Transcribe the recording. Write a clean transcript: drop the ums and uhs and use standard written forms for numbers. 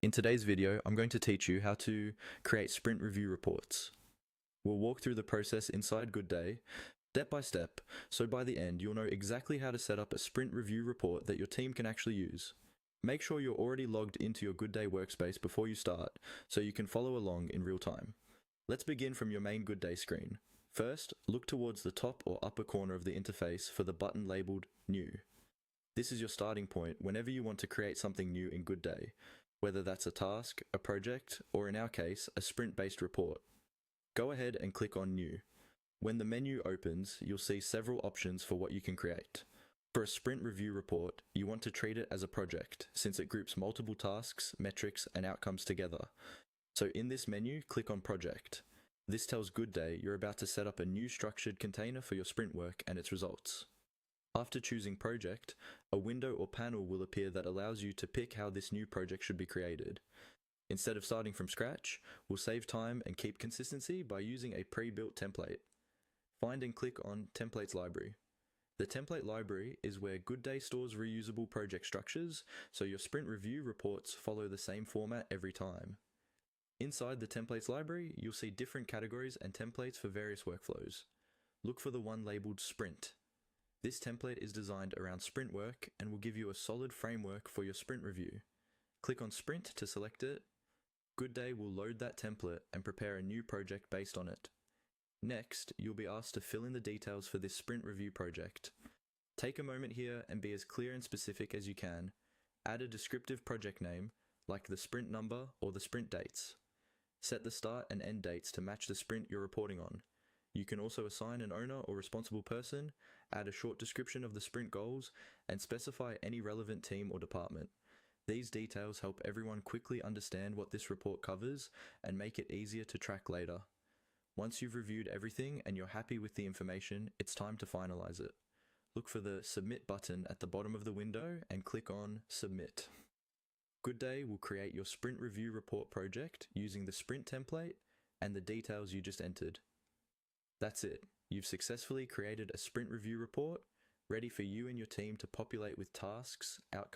In today's video, I'm going to teach you how to create sprint review reports. We'll walk through the process inside Goodday, step by step, so by the end you'll know exactly how to set up a sprint review report that your team can actually use. Make sure you're already logged into your Goodday workspace before you start, so you can follow along in real time. Let's begin from your main Goodday screen. First, look towards the top or upper corner of the interface for the button labeled New. This is your starting point whenever you want to create something new in Goodday, whether that's a task, a project, or in our case, a sprint-based report. Go ahead and click on New. When the menu opens, you'll see several options for what you can create. For a sprint review report, you want to treat it as a project, since it groups multiple tasks, metrics, and outcomes together. So in this menu, click on Project. This tells Goodday you're about to set up a new structured container for your sprint work and its results. After choosing Project, a window or panel will appear that allows you to pick how this new project should be created. Instead of starting from scratch, we'll save time and keep consistency by using a pre-built template. Find and click on Templates Library. The template library is where Goodday stores reusable project structures, so your sprint review reports follow the same format every time. Inside the templates library, you'll see different categories and templates for various workflows. Look for the one labeled Sprint. This template is designed around sprint work and will give you a solid framework for your sprint review. Click on Sprint to select it. Goodday will load that template and prepare a new project based on it. Next, you'll be asked to fill in the details for this sprint review project. Take a moment here and be as clear and specific as you can. Add a descriptive project name, like the sprint number or the sprint dates. Set the start and end dates to match the sprint you're reporting on. You can also assign an owner or responsible person, add a short description of the sprint goals, and specify any relevant team or department. These details help everyone quickly understand what this report covers and make it easier to track later. Once you've reviewed everything and you're happy with the information, it's time to finalize it. Look for the Submit button at the bottom of the window and click on Submit. Goodday will create your sprint review report project using the sprint template and the details you just entered. That's it. You've successfully created a sprint review report, ready for you and your team to populate with tasks, outcomes,